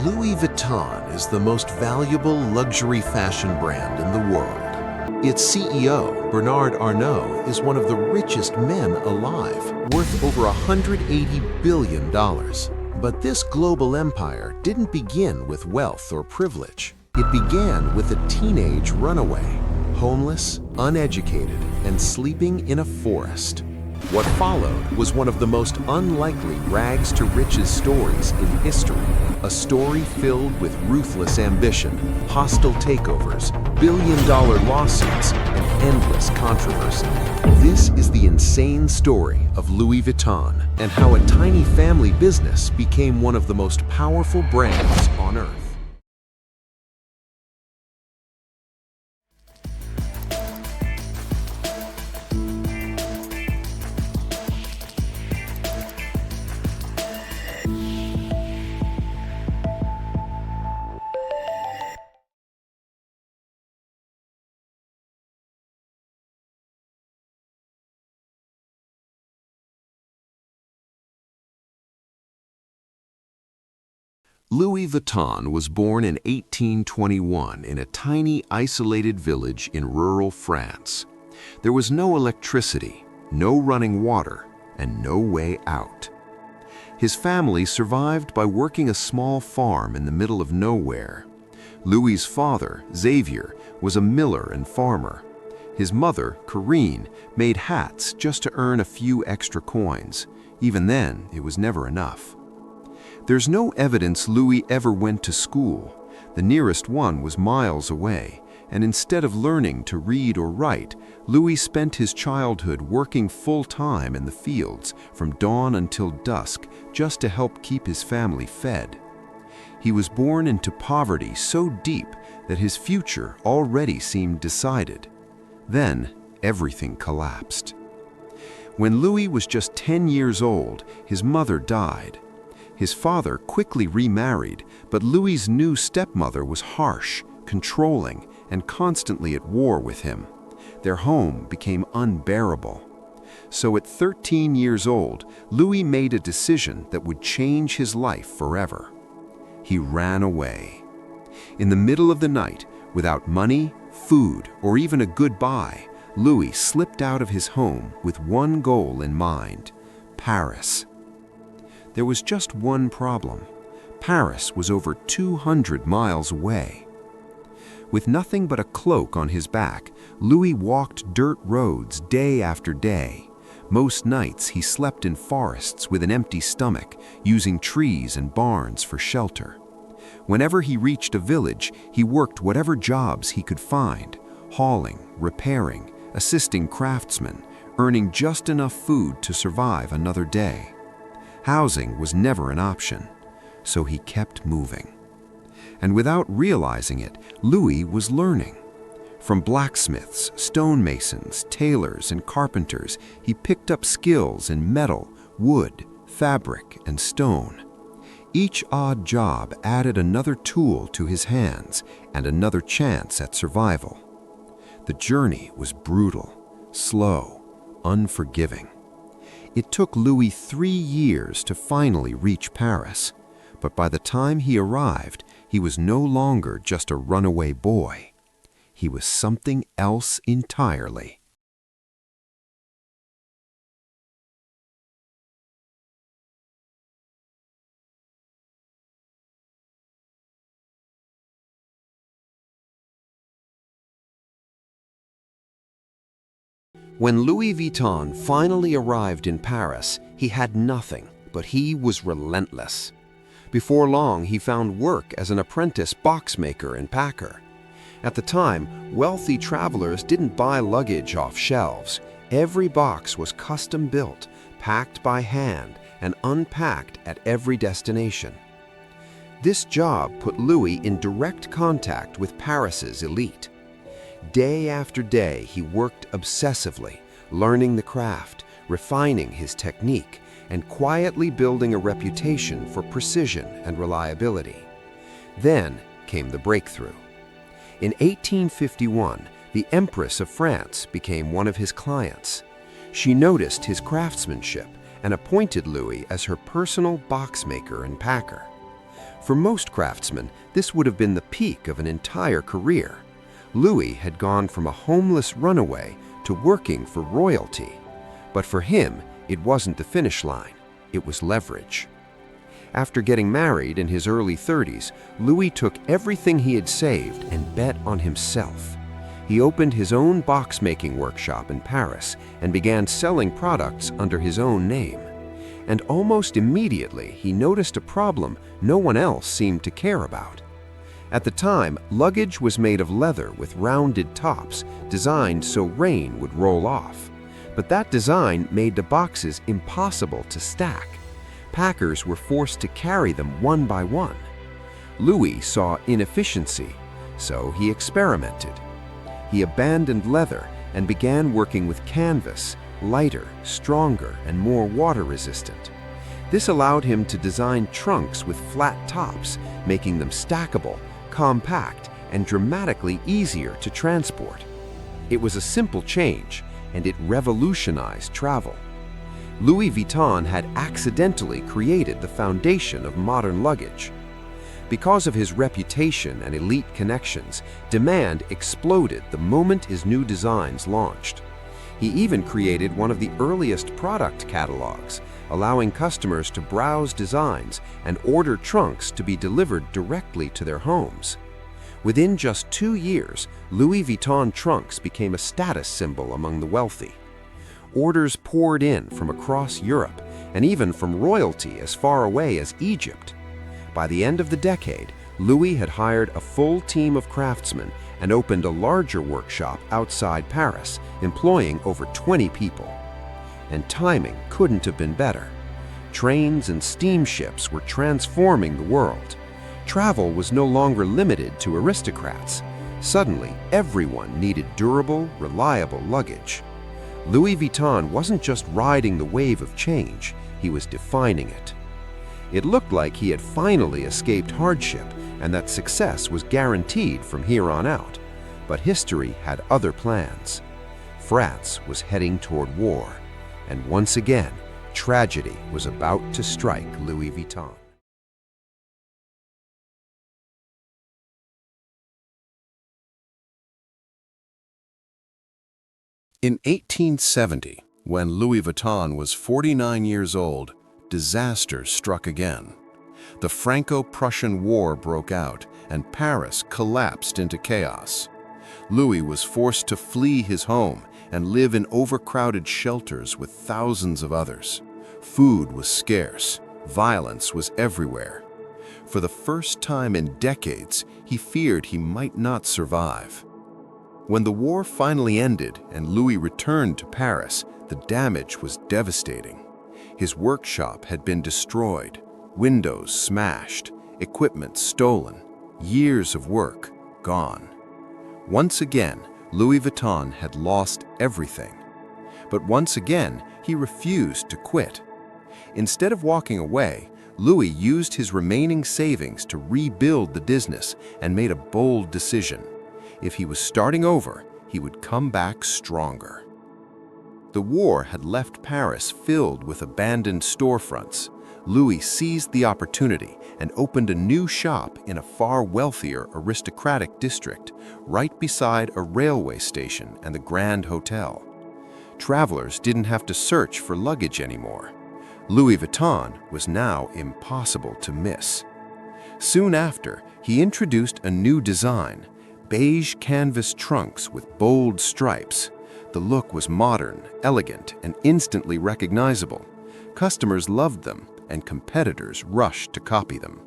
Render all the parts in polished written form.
Louis Vuitton is the most valuable luxury fashion brand in the world. Its CEO, Bernard Arnault, is one of the richest men alive, worth over $180 billion. But this global empire didn't begin with wealth or privilege. It began with a teenage runaway, homeless, uneducated, and sleeping in a forest. What followed was one of the most unlikely rags to riches stories in history. A story filled with ruthless ambition, hostile takeovers, billion-dollar lawsuits, and endless controversy. This is the insane story of Louis Vuitton and how a tiny family business became one of the most powerful brands on earth. Louis Vuitton was born in 1821 in a tiny, isolated village in rural France. There was no electricity, no running water, and no way out. His family survived by working a small farm in the middle of nowhere. Louis's father, Xavier, was a miller and farmer. His mother, Corinne, made hats just to earn a few extra coins. Even then, it was never enough. There's no evidence Louis ever went to school. The nearest one was miles away, and instead of learning to read or write, Louis spent his childhood working full-time in the fields from dawn until dusk just to help keep his family fed. He was born into poverty so deep that his future already seemed decided. Then, everything collapsed. When Louis was just 10 years old, his mother died. His father quickly remarried, but Louis's new stepmother was harsh, controlling, and constantly at war with him. Their home became unbearable. So at 13 years old, Louis made a decision that would change his life forever. He ran away. In the middle of the night, without money, food, or even a goodbye, Louis slipped out of his home with one goal in mind: Paris. There was just one problem. Paris was over 200 miles away. With nothing but a cloak on his back, Louis walked dirt roads day after day. Most nights he slept in forests with an empty stomach, using trees and barns for shelter. Whenever he reached a village, he worked whatever jobs he could find, hauling, repairing, assisting craftsmen, earning just enough food to survive another day. Housing was never an option, so he kept moving. And without realizing it, Louis was learning. From blacksmiths, stonemasons, tailors, and carpenters, he picked up skills in metal, wood, fabric, and stone. Each odd job added another tool to his hands and another chance at survival. The journey was brutal, slow, unforgiving. It took Louis 3 years to finally reach Paris, but by the time he arrived, he was no longer just a runaway boy. He was something else entirely. When Louis Vuitton finally arrived in Paris, he had nothing, but he was relentless. Before long, he found work as an apprentice boxmaker and packer. At the time, wealthy travelers didn't buy luggage off shelves. Every box was custom-built, packed by hand, and unpacked at every destination. This job put Louis in direct contact with Paris's elite. Day after day, he worked obsessively, learning the craft, refining his technique, and quietly building a reputation for precision and reliability. Then came the breakthrough. In 1851, the Empress of France became one of his clients. She noticed his craftsmanship and appointed Louis as her personal boxmaker and packer. For most craftsmen, this would have been the peak of an entire career. Louis had gone from a homeless runaway to working for royalty. But for him, it wasn't the finish line, it was leverage. After getting married in his early 30s, Louis took everything he had saved and bet on himself. He opened his own box-making workshop in Paris and began selling products under his own name. And almost immediately, he noticed a problem no one else seemed to care about. At the time, luggage was made of leather with rounded tops, designed so rain would roll off. But that design made the boxes impossible to stack. Packers were forced to carry them one by one. Louis saw inefficiency, so he experimented. He abandoned leather and began working with canvas, lighter, stronger, and more water-resistant. This allowed him to design trunks with flat tops, making them stackable, compact, and dramatically easier to transport. It was a simple change, and it revolutionized travel. Louis Vuitton had accidentally created the foundation of modern luggage. Because of his reputation and elite connections, demand exploded the moment his new designs launched. He even created one of the earliest product catalogs, allowing customers to browse designs and order trunks to be delivered directly to their homes. Within just 2 years, Louis Vuitton trunks became a status symbol among the wealthy. Orders poured in from across Europe and even from royalty as far away as Egypt. By the end of the decade, Louis had hired a full team of craftsmen and opened a larger workshop outside Paris, employing over 20 people. And timing couldn't have been better. Trains and steamships were transforming the world. Travel was no longer limited to aristocrats. Suddenly, everyone needed durable, reliable luggage. Louis Vuitton wasn't just riding the wave of change, he was defining it. It looked like he had finally escaped hardship and that success was guaranteed from here on out. But history had other plans. France was heading toward war, and once again, tragedy was about to strike Louis Vuitton. In 1870, when Louis Vuitton was 49 years old, disaster struck again. The Franco-Prussian War broke out, and Paris collapsed into chaos. Louis was forced to flee his home and live in overcrowded shelters with thousands of others. Food was scarce, violence was everywhere. For the first time in decades, he feared he might not survive. When the war finally ended and Louis returned to Paris, the damage was devastating. His workshop had been destroyed, windows smashed, equipment stolen, years of work gone. Once again, Louis Vuitton had lost everything. But once again, he refused to quit. Instead of walking away, Louis used his remaining savings to rebuild the business and made a bold decision. If he was starting over, he would come back stronger. The war had left Paris filled with abandoned storefronts. Louis seized the opportunity and opened a new shop in a far wealthier aristocratic district, right beside a railway station and the Grand Hotel. Travelers didn't have to search for luggage anymore. Louis Vuitton was now impossible to miss. Soon after, he introduced a new design, beige canvas trunks with bold stripes. The look was modern, elegant, and instantly recognizable. Customers loved them, and competitors rushed to copy them.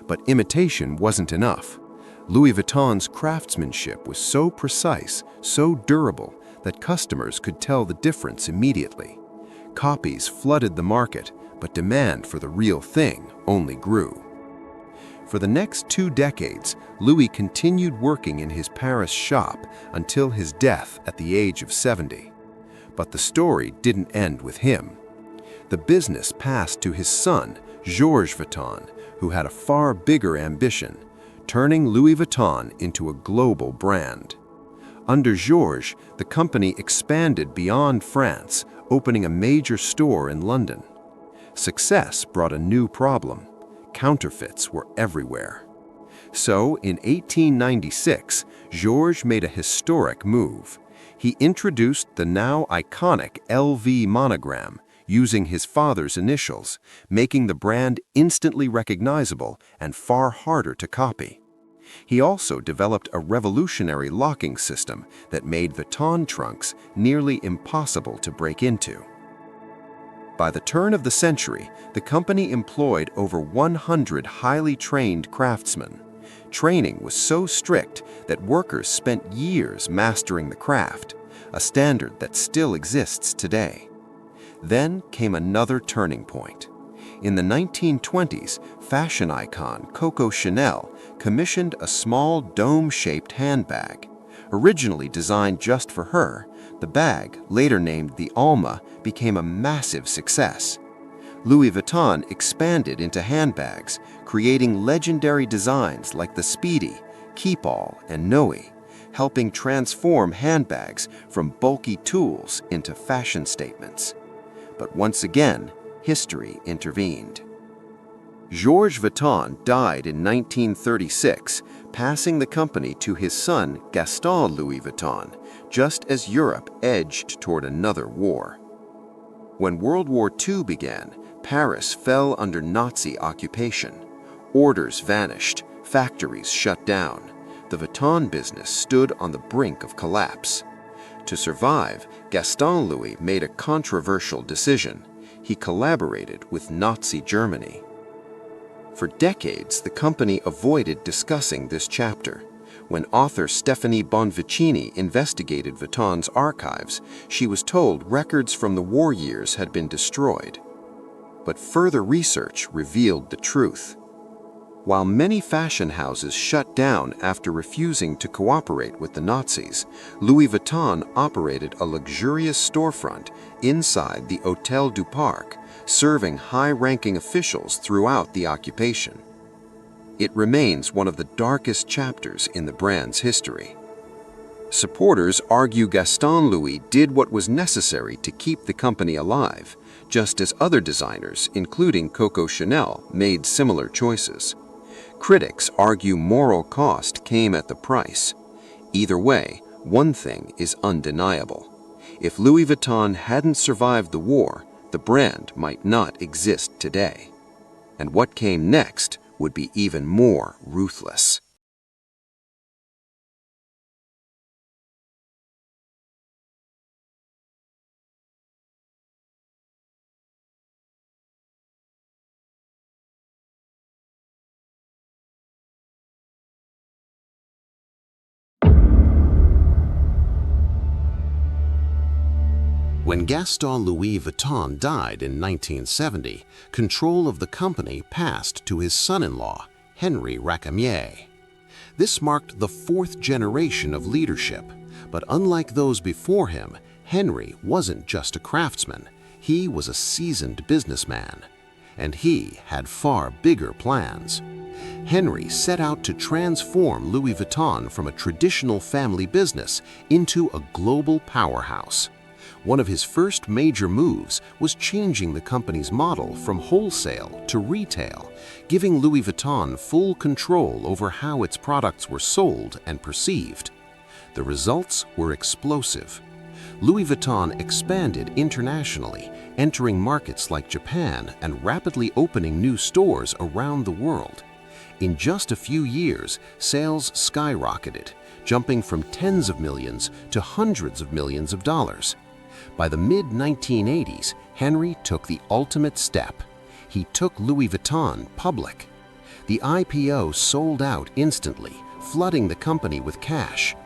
But imitation wasn't enough. Louis Vuitton's craftsmanship was so precise, so durable, that customers could tell the difference immediately. Copies flooded the market, but demand for the real thing only grew. For the next 2 decades, Louis continued working in his Paris shop until his death at the age of 70. But the story didn't end with him. The business passed to his son, Georges Vuitton, who had a far bigger ambition, turning Louis Vuitton into a global brand. Under Georges, the company expanded beyond France, opening a major store in London. Success brought a new problem. counterfeits were everywhere. So, in 1896, Georges made a historic move. He introduced the now iconic LV monogram, using his father's initials, making the brand instantly recognizable and far harder to copy. He also developed a revolutionary locking system that made Vuitton trunks nearly impossible to break into. By the turn of the century, the company employed over 100 highly trained craftsmen. Training was so strict that workers spent years mastering the craft, a standard that still exists today. Then came another turning point. In the 1920s, fashion icon Coco Chanel commissioned a small dome-shaped handbag. Originally designed just for her, the bag, later named the Alma, became a massive success. Louis Vuitton expanded into handbags, creating legendary designs like the Speedy, Keepall, and Noe, helping transform handbags from bulky tools into fashion statements. But once again, history intervened. Georges Vuitton died in 1936, passing the company to his son Gaston Louis Vuitton, just as Europe edged toward another war. When World War II began, Paris fell under Nazi occupation. Orders vanished, factories shut down. The Vuitton business stood on the brink of collapse. To survive, Gaston Louis made a controversial decision. He collaborated with Nazi Germany. For decades, the company avoided discussing this chapter. When author Stephanie Bonvicini investigated Vuitton's archives, she was told records from the war years had been destroyed. But further research revealed the truth. While many fashion houses shut down after refusing to cooperate with the Nazis, Louis Vuitton operated a luxurious storefront inside the Hôtel du Parc, serving high-ranking officials throughout the occupation. It remains one of the darkest chapters in the brand's history. Supporters argue Gaston Louis did what was necessary to keep the company alive, just as other designers, including Coco Chanel, made similar choices. Critics argue moral cost came at the price. Either way, one thing is undeniable. If Louis Vuitton hadn't survived the war, the brand might not exist today. And what came next would be even more ruthless. When Gaston Louis Vuitton died in 1970, control of the company passed to his son-in-law, Henri Racamier. This marked the fourth generation of leadership, but unlike those before him, Henri wasn't just a craftsman, he was a seasoned businessman. And he had far bigger plans. Henri set out to transform Louis Vuitton from a traditional family business into a global powerhouse. One of his first major moves was changing the company's model from wholesale to retail, giving Louis Vuitton full control over how its products were sold and perceived. The results were explosive. Louis Vuitton expanded internationally, entering markets like Japan and rapidly opening new stores around the world. In just a few years, sales skyrocketed, jumping from tens of millions to hundreds of millions of dollars. By the mid-1980s, Henri took the ultimate step. He took Louis Vuitton public. The IPO sold out instantly, flooding the company with cash.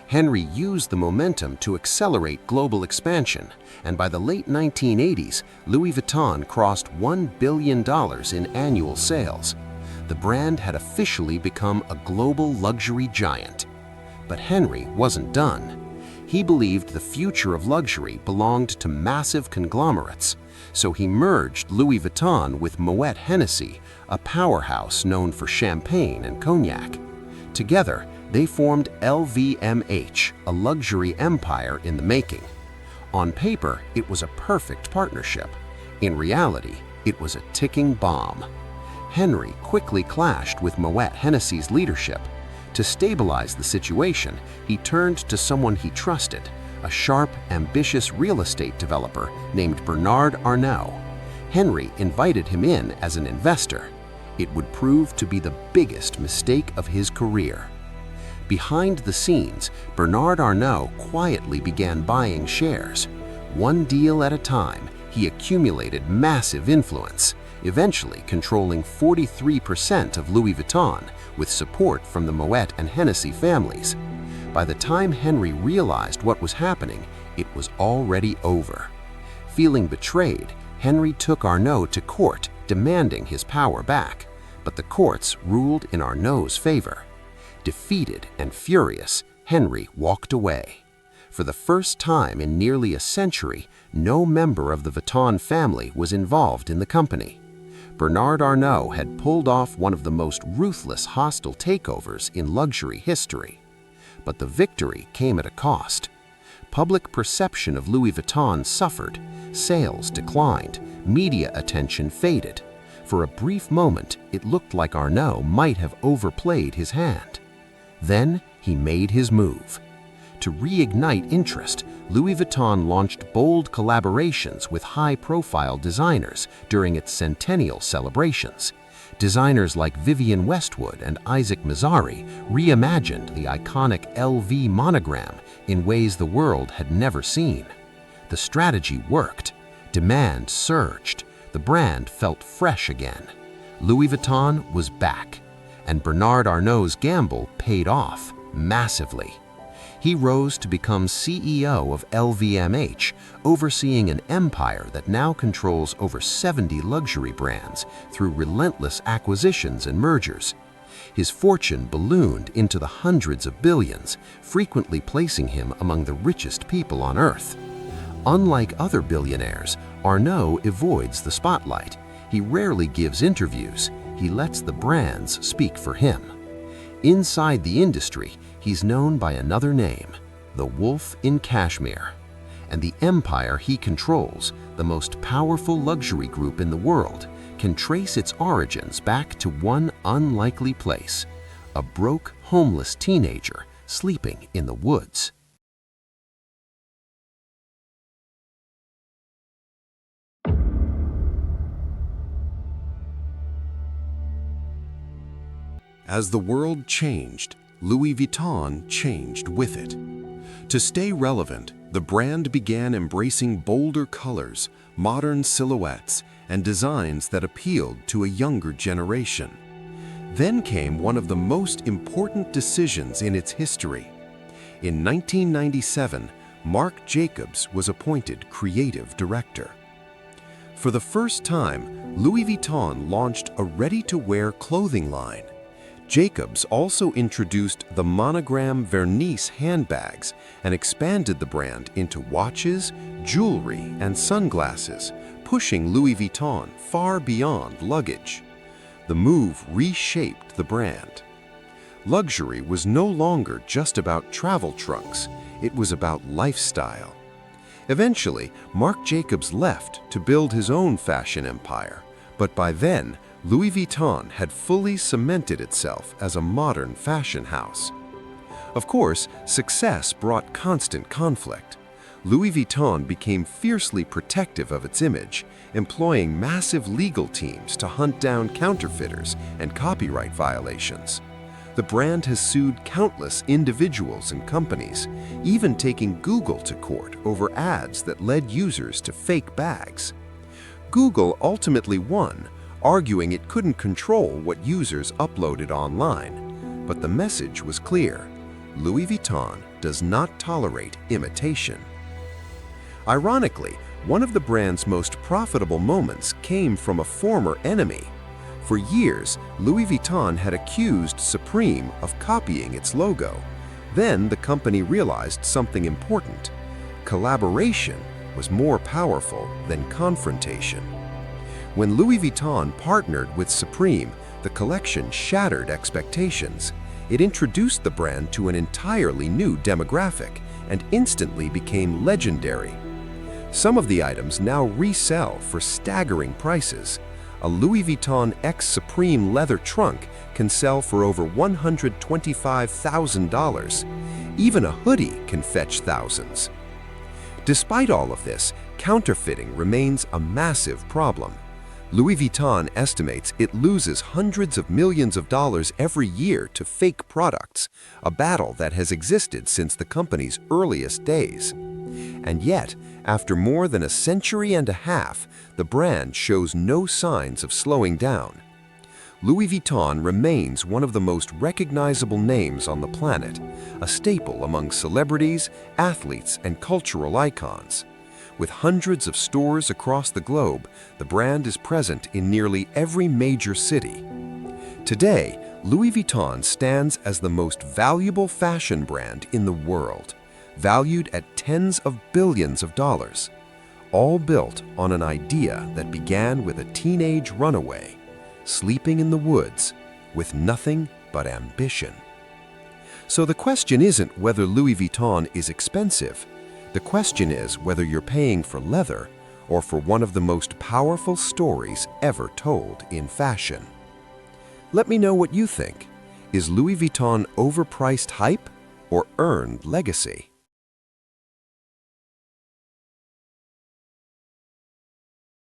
Henri used the momentum to accelerate global expansion, and by the late 1980s, Louis Vuitton crossed $1 billion in annual sales. The brand had officially become a global luxury giant. But Henri wasn't done. He believed the future of luxury belonged to massive conglomerates, so he merged Louis Vuitton with Moet Hennessy, a powerhouse known for champagne and cognac. Together, they formed LVMH, a luxury empire in the making. On paper, it was a perfect partnership. In reality, it was a ticking bomb. Henry quickly clashed with Moet Hennessy's leadership. To stabilize the situation, he turned to someone he trusted, a sharp, ambitious real estate developer named Bernard Arnault. Henry invited him in as an investor. It would prove to be the biggest mistake of his career. Behind the scenes, Bernard Arnault quietly began buying shares. One deal at a time, he accumulated massive influence, eventually controlling 43% of Louis Vuitton, with support from the Moet and Hennessy families. By the time Henry realized what was happening, it was already over. Feeling betrayed, Henry took Arnault to court, demanding his power back, but the courts ruled in Arnault's favor. Defeated and furious, Henry walked away. For the first time in nearly a century, no member of the Vuitton family was involved in the company. Bernard Arnault had pulled off one of the most ruthless hostile takeovers in luxury history. But the victory came at a cost. Public perception of Louis Vuitton suffered, sales declined, media attention faded. For a brief moment, it looked like Arnault might have overplayed his hand. Then he made his move. To reignite interest, Louis Vuitton launched bold collaborations with high-profile designers during its centennial celebrations. Designers like Vivienne Westwood and Isaac Mizrahi reimagined the iconic LV monogram in ways the world had never seen. The strategy worked. Demand surged. The brand felt fresh again. Louis Vuitton was back, and Bernard Arnault's gamble paid off massively. He rose to become CEO of LVMH, overseeing an empire that now controls over 70 luxury brands through relentless acquisitions and mergers. His fortune ballooned into the hundreds of billions, frequently placing him among the richest people on earth. Unlike other billionaires, Arnault avoids the spotlight. He rarely gives interviews. He lets the brands speak for him. Inside the industry, he's known by another name, the Wolf in Cashmere. And the empire he controls, the most powerful luxury group in the world, can trace its origins back to one unlikely place: a broke, homeless teenager sleeping in the woods. As the world changed, Louis Vuitton changed with it. To stay relevant, the brand began embracing bolder colors, modern silhouettes, and designs that appealed to a younger generation. Then came one of the most important decisions in its history. In 1997, Marc Jacobs was appointed creative director. For the first time, Louis Vuitton launched a ready-to-wear clothing line. Jacobs also introduced the monogram Vernis handbags and expanded the brand into watches, jewelry, and sunglasses, pushing Louis Vuitton far beyond luggage. The move reshaped the brand. Luxury was no longer just about travel trunks, it was about lifestyle. Eventually, Marc Jacobs left to build his own fashion empire, but by then, Louis Vuitton had fully cemented itself as a modern fashion house. Of course, success brought constant conflict. Louis Vuitton became fiercely protective of its image, employing massive legal teams to hunt down counterfeiters and copyright violations. The brand has sued countless individuals and companies, even taking Google to court over ads that led users to fake bags. Google ultimately won, arguing it couldn't control what users uploaded online. But the message was clear: Louis Vuitton does not tolerate imitation. Ironically, one of the brand's most profitable moments came from a former enemy. For years, Louis Vuitton had accused Supreme of copying its logo. Then the company realized something important: collaboration was more powerful than confrontation. When Louis Vuitton partnered with Supreme, the collection shattered expectations. It introduced the brand to an entirely new demographic and instantly became legendary. Some of the items now resell for staggering prices. A Louis Vuitton X Supreme leather trunk can sell for over $125,000. Even a hoodie can fetch thousands. Despite all of this, counterfeiting remains a massive problem. Louis Vuitton estimates it loses hundreds of millions of dollars every year to fake products, a battle that has existed since the company's earliest days. And yet, after more than a century and a half, the brand shows no signs of slowing down. Louis Vuitton remains one of the most recognizable names on the planet, a staple among celebrities, athletes, and cultural icons. With hundreds of stores across the globe, the brand is present in nearly every major city. Today, Louis Vuitton stands as the most valuable fashion brand in the world, valued at tens of billions of dollars, all built on an idea that began with a teenage runaway, sleeping in the woods with nothing but ambition. So the question isn't whether Louis Vuitton is expensive. The question is whether you're paying for leather or for one of the most powerful stories ever told in fashion. Let me know what you think. Is Louis Vuitton overpriced hype or earned legacy?